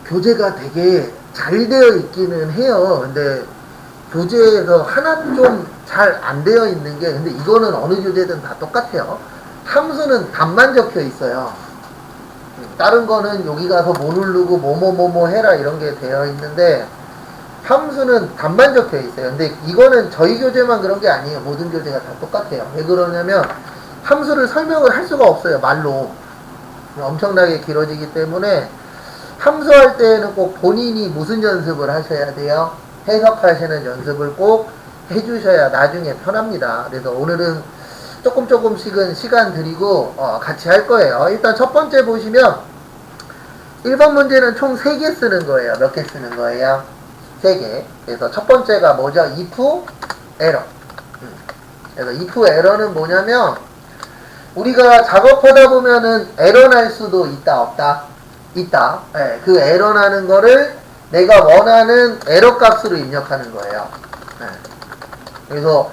교재가 되게 잘 되어 있기는 해요. 근데 교재에서 하나는 좀 잘 안 되어 있는 게, 근데 이거는 어느 교재든 다 똑같아요. 함수는 답만 적혀 있어요. 다른 거는 여기 가서 뭐 누르고 뭐뭐뭐뭐 해라 이런 게 되어 있는데, 함수는 답만 적혀 있어요. 근데 이거는 저희 교재만 그런 게 아니에요. 모든 교재가 다 똑같아요. 왜 그러냐면 함수를 설명을 할 수가 없어요. 말로 엄청나게 길어지기 때문에 함수할 때는 꼭 본인이 무슨 연습을 하셔야 돼요? 해석하시는 연습을 꼭 해주셔야 나중에 편합니다. 그래서 오늘은 조금씩은 시간 드리고 같이 할 거예요. 일단 첫 번째 보시면 1번 문제는 총 3개 쓰는 거예요. 몇 개 쓰는 거예요? 3개. 그래서 첫 번째가 뭐죠? if error. 그래서 if error는 뭐냐면 우리가 작업하다 보면은 에러 날 수도 있다 없다? 있다. 네, 그 에러 나는 거를 내가 원하는 에러 값으로 입력하는 거예요. 네. 그래서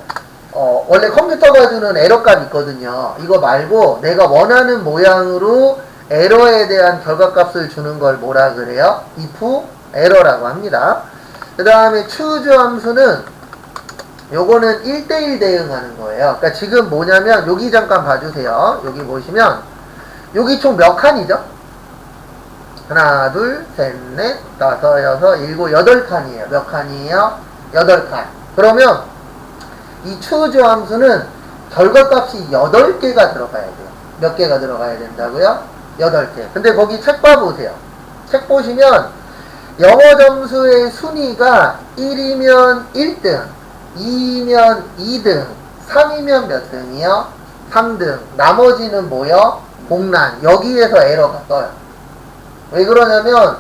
원래 컴퓨터가 주는 에러 값 있거든요. 이거 말고 내가 원하는 모양으로 에러에 대한 결과값을 주는 걸 뭐라 그래요? if error라고 합니다. 그 다음에 choose 함수는 요거는 1대1 대응하는 거예요. 그러니까 지금 뭐냐면 여기 잠깐 봐주세요. 여기 보시면 여기 총 몇 칸이죠? 하나, 둘, 셋, 넷, 다섯, 여섯, 일곱, 8칸이에요. 몇 칸이에요? 8칸. 그러면 이 choose 함수는 결과값이 8개가 들어가야 돼요. 몇 개가 들어가야 된다고요? 8개. 근데 거기 책 봐보세요. 책 보시면 영어 점수의 순위가 1이면 1등, 2이면 2등, 3이면 몇 등이요? 3등. 나머지는 뭐요? 공란. 여기에서 에러가 떠요. 왜 그러냐면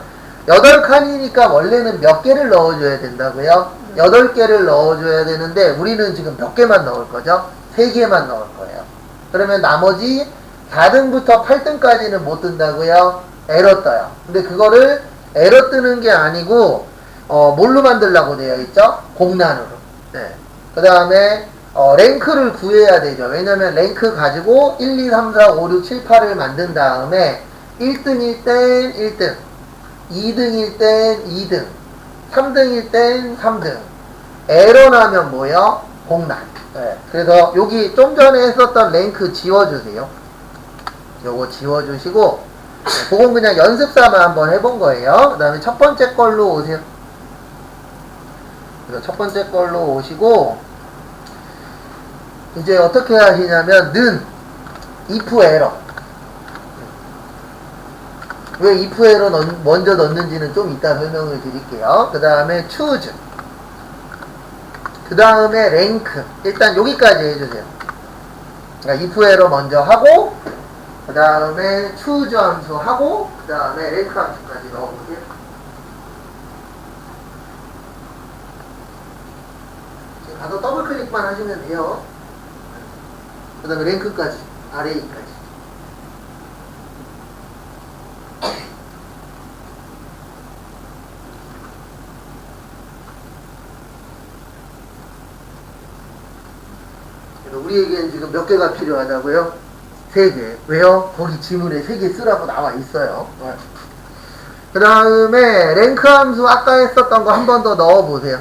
8칸이니까 원래는 몇 개를 넣어줘야 된다고요? 8개를 넣어줘야 되는데 우리는 지금 몇 개만 넣을 거죠? 3개만 넣을 거예요. 그러면 나머지 4등부터 8등까지는 못 뜬다고요? 에러 떠요. 근데 그거를 에러 뜨는 게 아니고 뭘로 만들려고 되어 있죠? 공란으로. 네. 그 다음에 랭크를 구해야 되죠. 왜냐면 랭크 가지고 1, 2, 3, 4, 5, 6, 7, 8을 만든 다음에 1등일 땐 1등, 2등일 땐 2등, 3등일 땐 3등. 에러 나면 뭐요? 공란. 네. 그래서 여기 좀 전에 했었던 랭크 지워주세요. 요거 지워주시고 그건 그냥 연습삼아 한번 해본 거예요. 그 다음에 첫 번째 걸로 오세요. 그래서 첫 번째 걸로 오시고 이제 어떻게 하시냐면 는 if error. 왜 if error 먼저 넣는지는 좀 이따 설명을 드릴게요. 그 다음에 choose. 그 다음에 rank. 일단 여기까지 해주세요. 그러니까 if error 먼저 하고 그 다음에 choose 함수 하고 그 다음에 rank 함수까지 넣어보세요. 지금 가서 더블 클릭만 하시면 돼요. 그 다음에 랭크까지, array까지. 우리에겐 지금 몇 개가 필요하다고요? 3개. 왜요? 거기 지문에 3개 쓰라고 나와 있어요. 그 다음에 랭크 함수 아까 했었던 거 한 번 더 넣어보세요.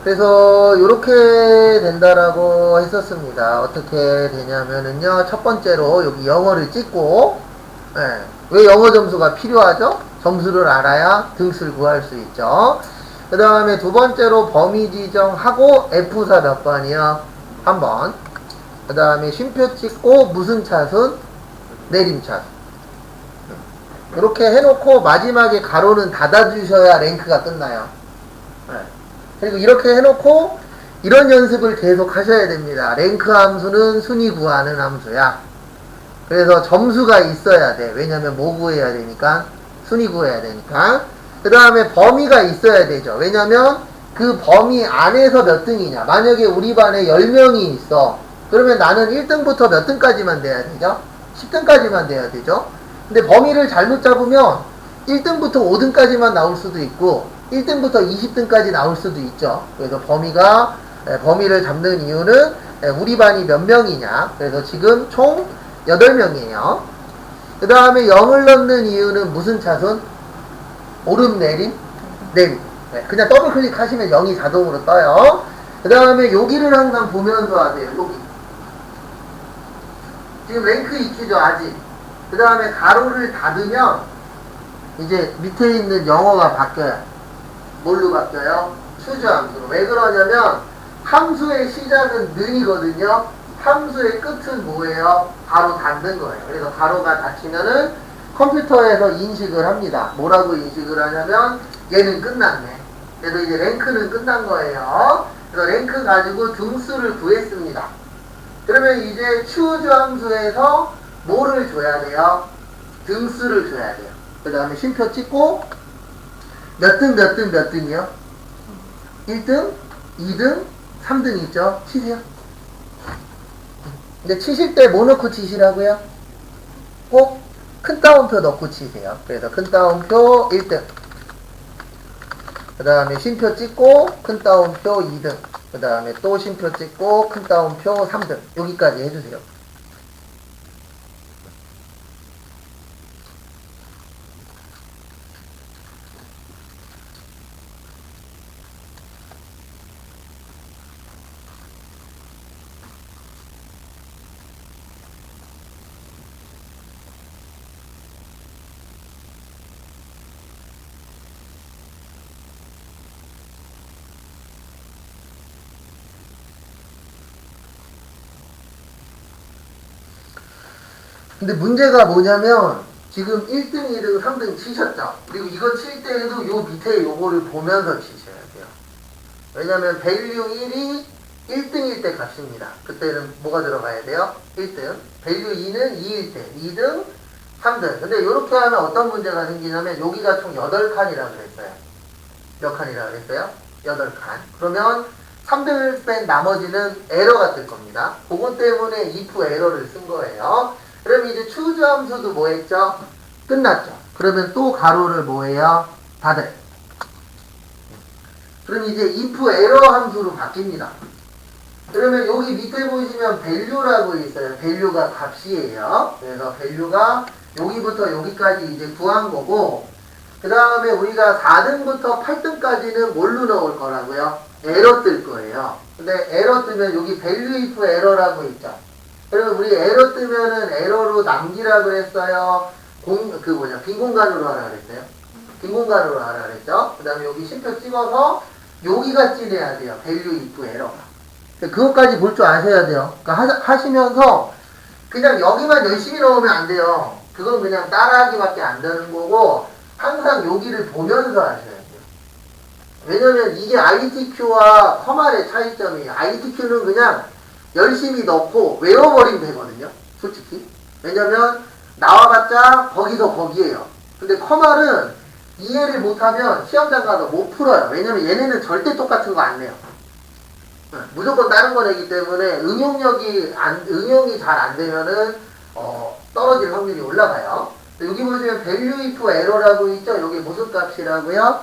그래서 이렇게 된다라고 했었습니다. 어떻게 되냐면은요, 첫 번째로 여기 영어를 찍고, 네. 왜 영어 점수가 필요하죠? 점수를 알아야 등수를 구할 수 있죠. 그 다음에 두 번째로 범위 지정하고 F사 몇 번이요? 한 번. 그 다음에 쉼표 찍고 무슨 차순? 내림차순. 이렇게 해놓고 마지막에 가로는 닫아주셔야 랭크가 끝나요. 네. 그리고 이렇게 해놓고 이런 연습을 계속 하셔야 됩니다. 랭크 함수는 순위 구하는 함수야. 그래서 점수가 있어야 돼. 왜냐면 뭐 구해야 되니까? 순위 구해야 되니까. 그 다음에 범위가 있어야 되죠. 왜냐면 그 범위 안에서 몇 등이냐. 만약에 우리 반에 10명이 있어. 그러면 나는 1등부터 몇 등까지만 돼야 되죠? 10등까지만 돼야 되죠? 근데 범위를 잘못 잡으면 1등부터 5등까지만 나올 수도 있고 1등부터 20등까지 나올 수도 있죠. 그래서 범위를 잡는 이유는 우리 반이 몇 명이냐. 그래서 지금 총 8명이에요. 그 다음에 0을 넣는 이유는 무슨 차순? 오름 내림? 내림. 그냥 더블 클릭하시면 0이 자동으로 떠요. 그 다음에 여기를 항상 보면서 하세요. 여기. 지금 랭크 익히죠, 아직. 그 다음에 가로를 닫으면 이제 밑에 있는 영어가 바뀌어요. 뭘로 바뀌어요? 추주 함수로. 왜 그러냐면 함수의 시작은 는이거든요. 함수의 끝은 뭐예요? 가로 닫는 거예요. 그래서 가로가 닫히면은 컴퓨터에서 인식을 합니다. 뭐라고 인식을 하냐면 얘는 끝났네. 그래서 이제 랭크는 끝난 거예요. 그래서 랭크 가지고 등수를 구했습니다. 그러면 이제 추주 함수에서 뭐를 줘야 돼요? 등수를 줘야 돼요. 그 다음에 쉼표 찍고 몇 등이요? 1등, 2등, 3등 있죠? 치세요. 근데 치실 때 뭐 넣고 치시라고요? 꼭 큰 따옴표 넣고 치세요. 그래서 큰 따옴표 1등. 그 다음에 쉼표 찍고 큰 따옴표 2등. 그 다음에 또 쉼표 찍고 큰 따옴표 3등. 여기까지 해주세요. 근데 문제가 뭐냐면 지금 1등, 2등, 3등 치셨죠? 그리고 이거 칠 때에도 요 밑에 요거를 보면서 치셔야 돼요. 왜냐면 밸류 1이 1등일 때 값입니다. 그때는 뭐가 들어가야 돼요? 1등. 밸류 2는 2일 때 2등, 3등. 근데 이렇게 하면 어떤 문제가 생기냐면 여기가 총 8칸이라고 그랬어요. 몇 칸이라고 그랬어요? 8칸. 그러면 3등을 뺀 나머지는 에러가 뜰 겁니다. 그것 때문에 if 에러를 쓴 거예요. 그럼 이제 추주 함수도 뭐 했죠? 끝났죠. 그러면 또 가로를 뭐 해요? 닫아요. 그럼 이제 if 에러 함수로 바뀝니다. 그러면 여기 밑에 보시면 value라고 있어요. value가 값이에요. 그래서 value가 여기부터 여기까지 이제 구한 거고, 그 다음에 우리가 4등부터 8등까지는 뭘로 넣을 거라고요? 에러 뜰 거예요. 근데 에러 뜨면 여기 value if 에러라고 있죠. 그러면 우리 에러 뜨면은 에러로 남기라 그랬어요. 빈 공간으로 하라 그랬어요. 빈 공간으로 하라 그랬죠. 그 다음에 여기 쉼표 찍어서 여기가 찐해야 돼요. value if 에러가. 그것까지 볼 줄 아셔야 돼요. 그러니까 하시면서 그냥 여기만 열심히 넣으면 안 돼요. 그건 그냥 따라하기밖에 안 되는 거고 항상 여기를 보면서 하셔야 돼요. 왜냐면 이게 ITQ와 커말의 차이점이에요. ITQ는 그냥 열심히 넣고 외워버리면 되거든요. 솔직히. 왜냐면 나와봤자 거기서 거기에요. 근데 커말은 이해를 못하면 시험장 가서 못 풀어요. 왜냐면 얘네는 절대 똑같은 거 안 내요. 무조건 다른 거 내기 때문에 응용이 잘 안 되면은 떨어질 확률이 올라가요. 여기 보시면 value if error라고 있죠. 여기 무슨 값이라고요?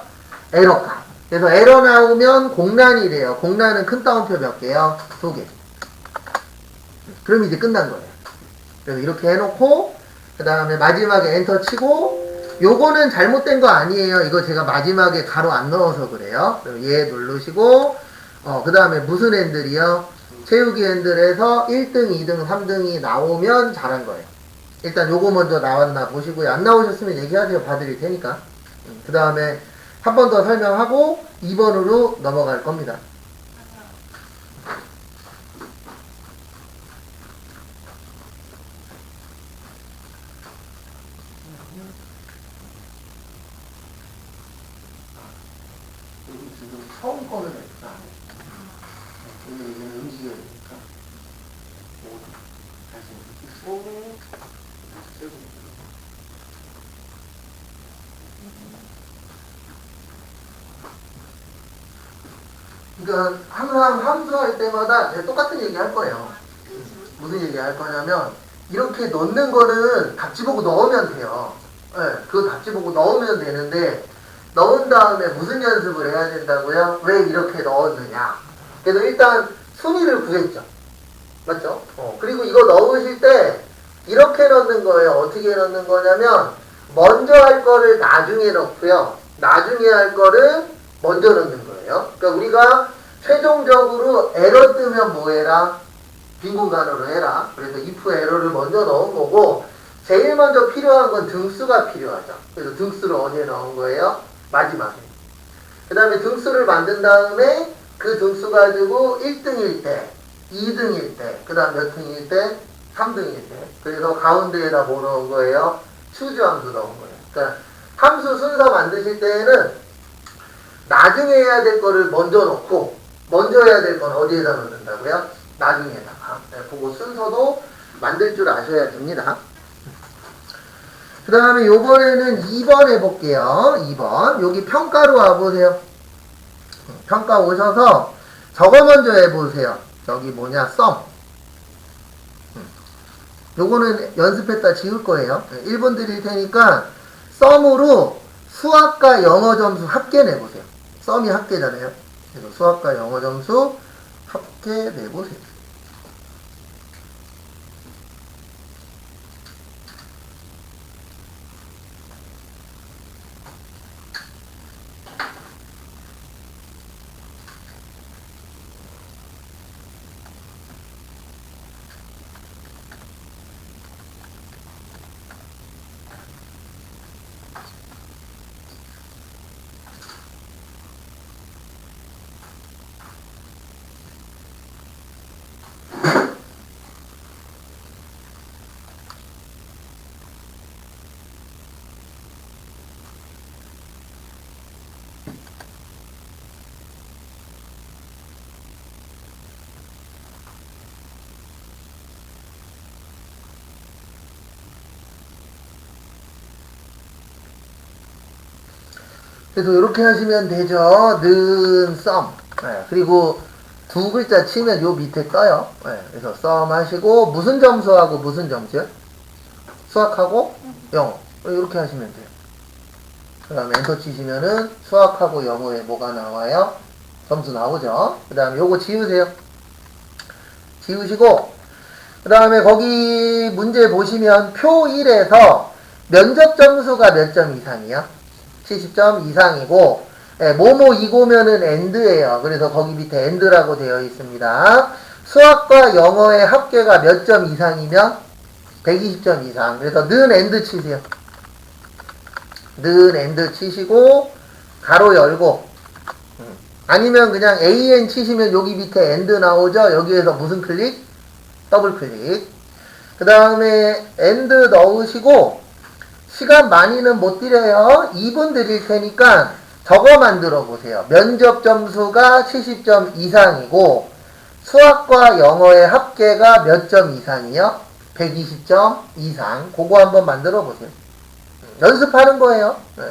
에러 값. 그래서 에러 나오면 공란이래요. 공란은 큰 따옴표 몇 개요? 2개. 그럼 이제 끝난 거예요. 그래서 이렇게 해놓고 그 다음에 마지막에 엔터 치고 요거는 잘못된 거 아니에요. 이거 제가 마지막에 가로 안 넣어서 그래요. 그럼 얘 누르시고 그 다음에 무슨 핸들이요? 채우기 핸들에서 1등, 2등, 3등이 나오면 잘한 거예요. 일단 요거 먼저 나왔나 보시고요. 안 나오셨으면 얘기하세요. 봐드릴 테니까. 그 다음에 한 번 더 설명하고 2번으로 넘어갈 겁니다. 여기 지금 처음 거는 했다. 그러니까 항상 함수할 때마다 똑같은 얘기 할 거예요. 무슨 얘기 할 거냐면 이렇게 넣는 거는 답지 보고 넣으면 돼요. 네, 그거 답지 보고 넣으면 되는데 넣은 다음에 무슨 연습을 해야 된다고요? 왜 이렇게 넣었느냐? 그래서 일단 순위를 구했죠. 맞죠? 그리고 이거 넣으실 때 이렇게 넣는 거예요. 어떻게 넣는 거냐면 먼저 할 거를 나중에 넣고요. 나중에 할 거를 먼저 넣는 거예요. 그러니까 우리가 최종적으로 에러 뜨면 뭐 해라? 빈 공간으로 해라. 그래서 if 에러를 먼저 넣은 거고 제일 먼저 필요한 건 등수가 필요하죠. 그래서 등수를 어디에 넣은 거예요? 마지막에. 그 다음에 등수를 만든 다음에 그 등수 가지고 1등일 때, 2등일 때, 그 다음 몇 등일 때? 3등일 때. 그래서 가운데에다 뭐 넣은 거예요? 추즈 함수 넣은 거예요. 그러니까 함수 순서 만드실 때에는 나중에 해야 될 거를 먼저 넣고 먼저 해야 될 건 어디에다 넣는다고요? 나중에다가. 네, 그거 순서도 만들 줄 아셔야 됩니다. 그 다음에 요번에는 2번 해볼게요. 2번. 여기 평가로 와보세요. 평가 오셔서 저거 먼저 해보세요. 저기 뭐냐, 썸. 요거는 연습했다 지울 거예요. 1분 드릴 테니까 썸으로 수학과 영어 점수 합계 내보세요. 썸이 합계잖아요. 그래서 수학과 영어 점수 합계 내보세요. 그래서 이렇게 하시면 되죠. 는 썸. 네, 그리고 두 글자 치면 요 밑에 떠요. 네, 그래서 썸 하시고 무슨 점수하고 무슨 점수요? 수학하고 영어. 이렇게 하시면 돼요. 그 다음에 엔터 치시면은 수학하고 영어에 뭐가 나와요? 점수 나오죠. 그 다음에 요거 지우세요. 지우시고 그 다음에 거기 문제 보시면 표 1에서 면접 점수가 몇 점 이상이요? 70점 이상이고 뭐뭐 이고면은 엔드예요. 그래서 거기 밑에 엔드라고 되어 있습니다. 수학과 영어의 합계가 몇 점 이상이면 120점 이상. 그래서 는 엔드 치세요. 는 엔드 치시고 가로 열고 아니면 그냥 AN 치시면 여기 밑에 엔드 나오죠. 여기에서 무슨 클릭? 더블 클릭. 그 다음에 엔드 넣으시고 시간 많이는 못 드려요. 2분 드릴 테니까 저거 만들어 보세요. 면접 점수가 70점 이상이고 수학과 영어의 합계가 몇 점 이상이요? 120점 이상. 그거 한번 만들어 보세요. 연습하는 거예요. 네.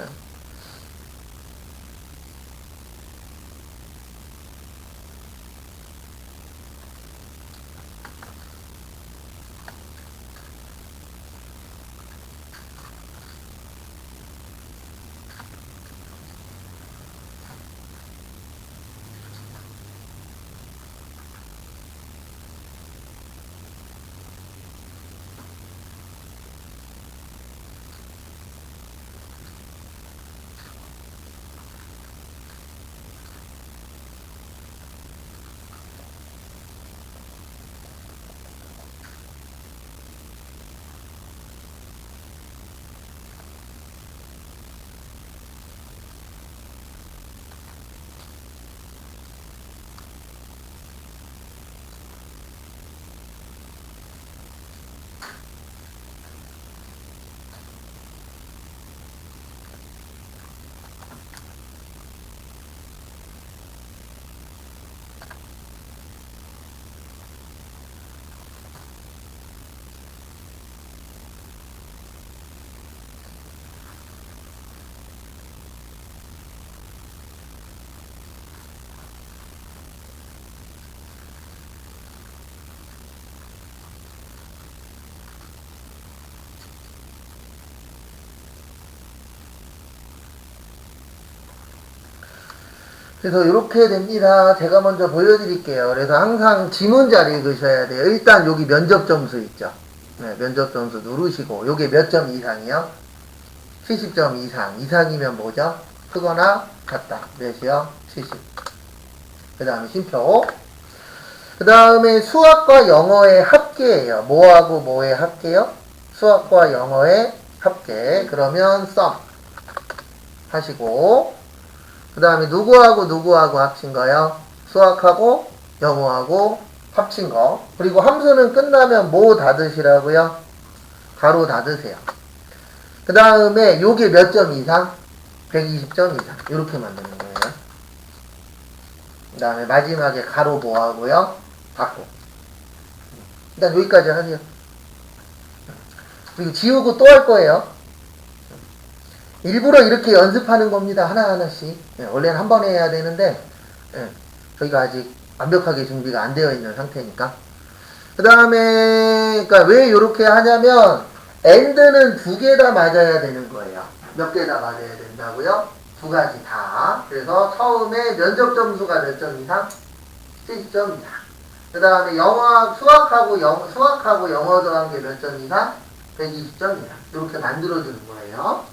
그래서 이렇게 됩니다. 제가 먼저 보여드릴게요. 그래서 항상 지문 잘 읽으셔야 돼요. 일단 여기 면접 점수 있죠. 네, 면접 점수 누르시고 요게 몇 점 이상이요? 70점 이상. 이상이면 뭐죠? 크거나 같다. 몇이요? 70. 그 다음에 심표. 그 다음에 수학과 영어의 합계예요. 뭐하고 뭐의 합계요? 수학과 영어의 합계. 그러면 썸 하시고, 그 다음에 누구하고 누구하고 합친 거요? 수학하고 영어하고 합친 거. 그리고 함수는 끝나면 뭐 닫으시라고요? 가로 닫으세요. 그 다음에 요게 몇 점 이상? 120점 이상. 이렇게 만드는 거예요. 그 다음에 마지막에 가로 뭐하고요? 닫고. 일단 여기까지 하세요. 그리고 지우고 또 할 거예요. 일부러 이렇게 연습하는 겁니다. 하나하나씩. 예, 원래는 한 번에 해야 되는데, 예, 저희가 아직 완벽하게 준비가 안 되어 있는 상태니까. 그 다음에, 그러니까 왜 이렇게 하냐면, end는 두 개 다 맞아야 되는 거예요. 몇 개 다 맞아야 된다고요? 두 가지 다. 그래서 처음에 면접 점수가 몇 점 이상? 70점 이상. 그 다음에 수학하고 영어 더한 게 몇 점 이상? 120점 이상. 이렇게 만들어주는 거예요.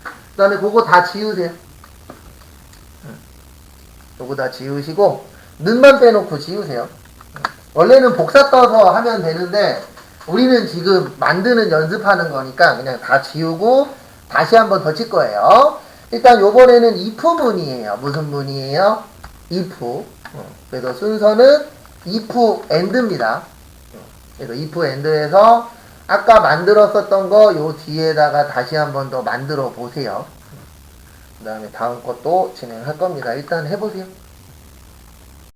그 다음에 그거 다 지우세요. 요거 다 지우시고, 는만 빼놓고 지우세요. 원래는 복사 떠서 하면 되는데, 우리는 지금 만드는 연습하는 거니까 그냥 다 지우고, 다시 한번 더 칠 거예요. 일단 요번에는 if 문이에요. 무슨 문이에요? if. 그래서 순서는 if and입니다. 그래서 if and에서 아까 만들었었던 거 요 뒤에다가 다시 한번 더 만들어 보세요. 그 다음에 다음 것도 진행할 겁니다. 일단 해보세요.